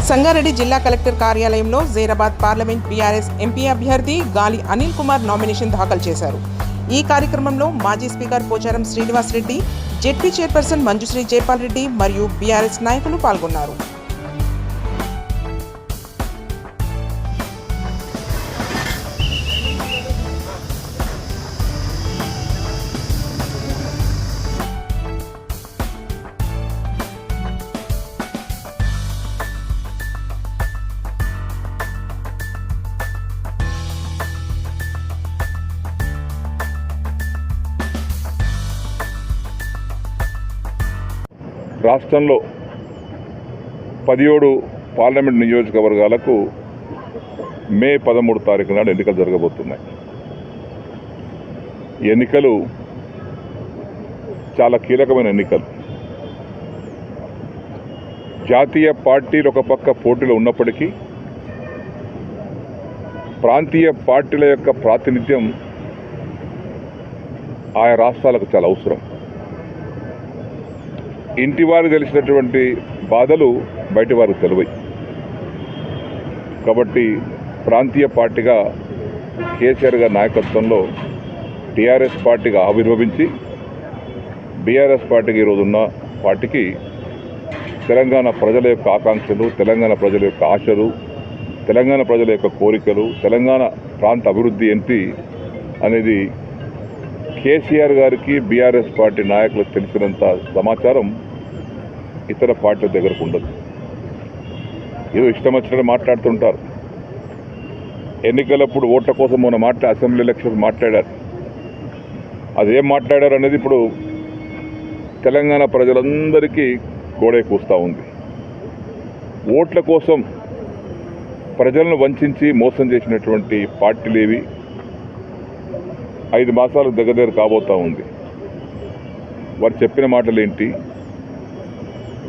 సంగారెడ్డి జిల్లా కలెక్టర్ కార్యాలయంలో Zaheerabad parliament BRS MP అభ్యర్థి గాలి అనిల్ కుమార్ నామినేషన్ దాఖలు చేశారు. ఈ కార్యక్రమంలో మాజీ speaker Pocharam Srinivas Reddy, ZP chairperson Manjushree Jaipal Reddy మరియు బీఆర్ఎస్ నాయకులు పాల్గొన్నారు. రాష్ట్రంలో 17 పార్లమెంట్ నియోజకవర్గాలకు మే 13 తారీఖు నాడు ఎన్నికలు జరగబోతున్నాయి. ఎన్నికలు చాలా కీలకమైన ఎన్నికలు. జాతీయ పార్టీలు ఒక పక్క పోటీలో ఉన్నప్పటికీ ప్రాంతీయ పార్టీల యొక్క ప్రాతినిధ్యం ఆయా రాష్ట్రాలకు చాలా అవసరం. ఇంటి వారికి తెలిసినటువంటి బాధలు బయటి వారికి తెలివై. కాబట్టి ప్రాంతీయ పార్టీగా కేసీఆర్ గారి నాయకత్వంలో టీఆర్ఎస్ పార్టీగా ఆవిర్భవించి బీఆర్ఎస్ పార్టీకి ఈరోజు ఉన్న పార్టీకి తెలంగాణ ప్రజల యొక్క ఆకాంక్షలు, తెలంగాణ ప్రజల యొక్క ఆశలు, తెలంగాణ ప్రజల యొక్క కోరికలు, తెలంగాణ ప్రాంత అభివృద్ధి ఏంటి అనేది కేసీఆర్ గారికి బీఆర్ఎస్ పార్టీ నాయకులకు తెలిసినంత సమాచారం ఇతర పార్టీల దగ్గరకు ఉండదు. ఏదో ఇష్టం వచ్చినట్టు మాట్లాడుతుంటారు. ఎన్నికలప్పుడు ఓట్ల కోసం మొన్న అసెంబ్లీ ఎలక్షన్ మాట్లాడారు. అదేం మాట్లాడారు అనేది ఇప్పుడు తెలంగాణ ప్రజలందరికీ గోడే కూస్తూ ఉంది. ఓట్ల కోసం ప్రజలను వంచి మోసం చేసినటువంటి పార్టీలేవి 5 మాసాలు దగ్గర కాబోతూ ఉంది. వారు చెప్పిన మాటలు ఏంటి,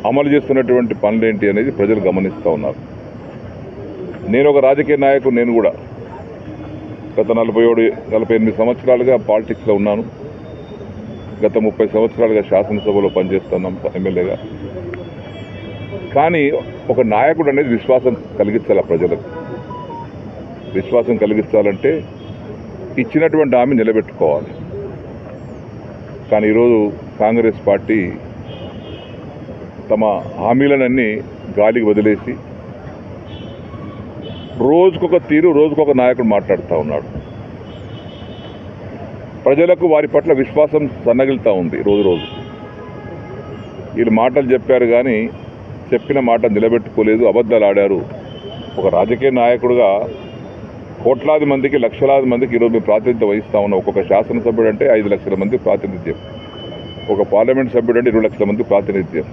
అమలు చేస్తున్నటువంటి పనులేంటి అనేది ప్రజలు గమనిస్తూ ఉన్నారు. నేను ఒక రాజకీయ నాయకుడు. నేను కూడా గత 47-48 సంవత్సరాలుగా పాలిటిక్స్లో ఉన్నాను. గత 30 సంవత్సరాలుగా శాసనసభలో పనిచేస్తున్నాం ఎమ్మెల్యేగా. కానీ ఒక నాయకుడు అనేది విశ్వాసం కలిగించాలి. ప్రజలకు విశ్వాసం కలిగించాలంటే ఇచ్చినటువంటి హామీ నిలబెట్టుకోవాలి. కానీ ఈరోజు కాంగ్రెస్ పార్టీ తమ హామీలనన్నీ గాలికి వదిలేసి రోజుకొక తీరు, రోజుకొక నాయకుడు మాట్లాడుతూ ఉన్నాడు. ప్రజలకు వారి పట్ల విశ్వాసం సన్నగిలుతూ ఉంది రోజు. వీళ్ళు మాటలు చెప్పారు కానీ చెప్పిన మాట నిలబెట్టుకోలేదు, అబద్ధాలు ఆడారు. ఒక రాజకీయ నాయకుడుగా కోట్లాది మందికి, లక్షలాది మందికి ఈరోజు మేము ప్రాతినిధ్యం వహిస్తూ ఉన్నాం. ఒక్కొక్క శాసనసభ్యుడు అంటే 5 లక్షల మంది ప్రాతినిధ్యం, ఒక పార్లమెంట్ సభ్యుడు అంటే 20 లక్షల మంది ప్రాతినిధ్యం.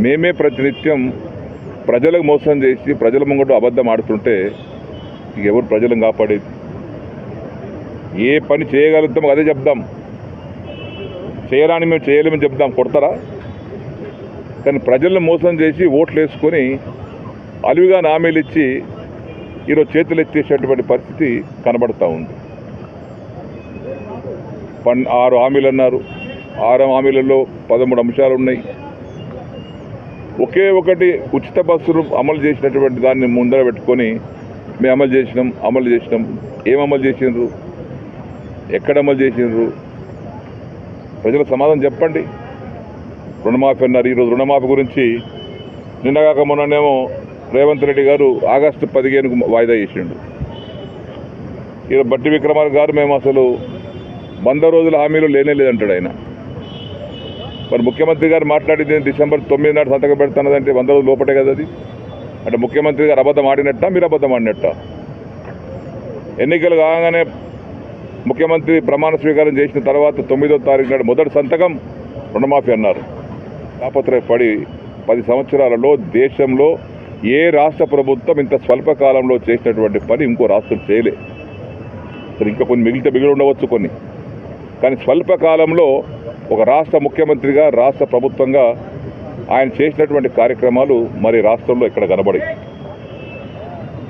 మేమే ప్రతినిత్యం ప్రజలకు మోసం చేసి ప్రజల ముంగట అబద్ధం ఆడుతుంటే ఎవరు ప్రజలను కాపాడేది? ఏ పని చేయగలుగుతామో అదే చెప్దాం, చేయరాని మేము చేయలేమని చెప్దాం. కొడతారా? కానీ ప్రజలను మోసం చేసి ఓట్లు వేసుకొని అలివిగా హామీలు ఇచ్చి ఈరోజు చేతులు ఎత్తేసేటువంటి పరిస్థితి కనబడతా ఉంది. 6 హామీలు అన్నారు. 6 హామీలలో 13 అంశాలు ఉన్నాయి. ఒకే ఒకటి ఉచిత బస్సులు అమలు చేసినటువంటి దాన్ని ముందర పెట్టుకొని మేము అమలు చేసినాం. ఏం అమలు చేసినారు? ఎక్కడ అమలు చేసినారు? ప్రజల సమాధానం చెప్పండి. రుణమాఫీ అన్నారు. ఈరోజు రుణమాఫీ గురించి నిన్నగాక మొన్ననేమో రేవంత్ రెడ్డి గారు ఆగస్టు 15కు వాయిదా చేసిండు. ఈరోజు బట్టి విక్రమార్క గారు మేము అసలు 100 రోజుల హామీలు లేదంటాడు ఆయన. మరి ముఖ్యమంత్రి గారు మాట్లాడింది డిసెంబర్ 9 నాడు సంతకం పెడుతున్నదంటే 100 రోజులు లోపటే కదా అది. అంటే ముఖ్యమంత్రి గారు అబద్ధం ఆడినట్ట, మీరు అబద్ధం ఆడినట్ట? ఎన్నికలు కాగానే ముఖ్యమంత్రి ప్రమాణ స్వీకారం చేసిన తర్వాత 9వ తారీఖు నాడు మొదటి సంతకం రుణమాఫీ అన్నారు. తాపత్రయపడి 10 సంవత్సరాలలో దేశంలో ఏ రాష్ట్ర ప్రభుత్వం ఇంత స్వల్పకాలంలో చేసినటువంటి పని ఇంకో రాష్ట్రం చేయలే. ఇంకా కొన్ని మిగిలి ఉండవచ్చు కొన్ని, కానీ స్వల్పకాలంలో ఒక రాష్ట్ర ముఖ్యమంత్రిగా, రాష్ట్ర ప్రభుత్వంగా ఆయన చేసినటువంటి కార్యక్రమాలు మరి రాష్ట్రంలో ఇక్కడ కనబడి.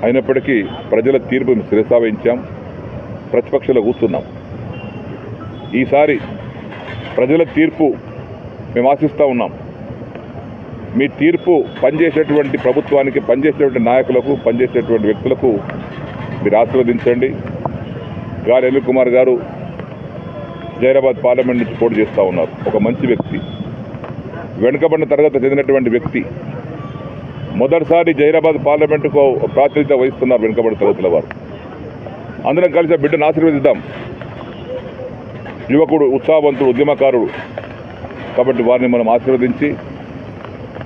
అయినప్పటికీ ప్రజల తీర్పును శిరసావహించాం, ప్రతిపక్షంలో కూర్చున్నాం. ఈసారి ప్రజల తీర్పు మేము ఆశిస్తూ ఉన్నాం. మీ తీర్పు పనిచేసేటువంటి ప్రభుత్వానికి, పనిచేసేటువంటి నాయకులకు, పనిచేసేటువంటి వ్యక్తులకు మీరు ఆశీర్వదించండి. గాలి అనిల్ కుమార్ గారు జైరాబాద్ పార్లమెంట్ నుంచి పోటీ చేస్తూ ఉన్నారు. ఒక మంచి వ్యక్తి, వెనుకబడిన తరగతి చెందినటువంటి వ్యక్తి. మొదటిసారి జైరాబాద్ పార్లమెంటుకు ప్రాతినిధ్యం వహిస్తున్నారు వెనుకబడిన తరగతుల వారు. అందరం కలిసి ఆ బిడ్డను ఆశీర్వదిద్దాం. యువకుడు, ఉత్సాహవంతుడు, ఉద్యమకారుడు కాబట్టి వారిని మనం ఆశీర్వదించి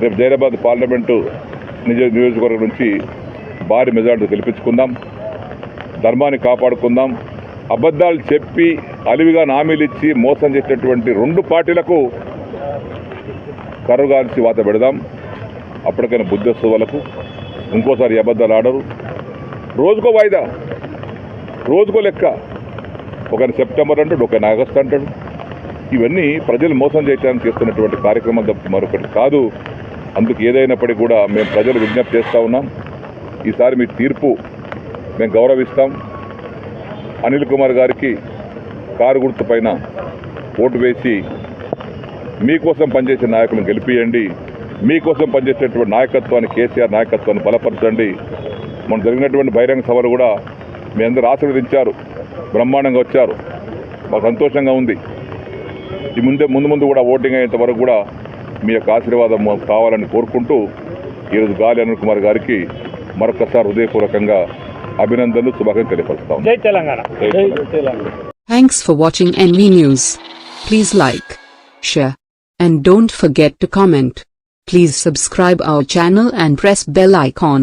రేపు జైరాబాద్ పార్లమెంటు నియోజకవర్గం నుంచి భారీ మెజార్టీ గెలిపించుకుందాం. ధర్మాన్ని కాపాడుకుందాం. అబద్ధాలు చెప్పి అలివిగా హామీలు ఇచ్చి మోసం చేసేటువంటి రెండు పార్టీలకు కర్రుగాల్చి వాత పెడదాం. అప్పటికైనా బుద్ధి వస్తుంది వాళ్ళకు. ఇంకోసారి అబద్ధాలు ఆడరు. రోజుకో వాయిదా, రోజుకో లెక్క. ఒకరిని సెప్టెంబర్ అంటాడు, ఒకరిని ఆగస్టు అంటాడు. ఇవన్నీ ప్రజలు మోసం చేయడానికి చేస్తున్నటువంటి కార్యక్రమం తప్ప మరొకటి కాదు. అందుకు ఏదైనప్పటికీ కూడా మేము ప్రజలు విజ్ఞప్తి చేస్తూ ఉన్నాం. ఈసారి మీ తీర్పు మేము గౌరవిస్తాం. అనిల్ కుమార్ గారికి కారు గుర్తు పైన ఓటు వేసి మీకోసం పనిచేసే నాయకులను గెలిపియండి. మీకోసం పనిచేసేటువంటి నాయకత్వాన్ని, కేసీఆర్ నాయకత్వాన్ని బలపరచండి. మనం జరిగినటువంటి బహిరంగ సభలు కూడా మీ అందరూ ఆశీర్వదించారు, బ్రహ్మాండంగా వచ్చారు. మాకు సంతోషంగా ఉంది. ఈ ముందు కూడా ఓటింగ్ అయ్యేంత వరకు కూడా మీ యొక్క ఆశీర్వాదం కావాలని కోరుకుంటూ ఈరోజు గాలి అనిల్ కుమార్ గారికి మరొకసారి హృదయపూర్వకంగా అభినందనలు, శుభాకాంక్షలు తెలియపరుస్తాం. జై తెలంగాణ. జై Telangana. Thanks for watching NV News. Please like, share, and don't forget to comment. Please subscribe our channel and press bell icon.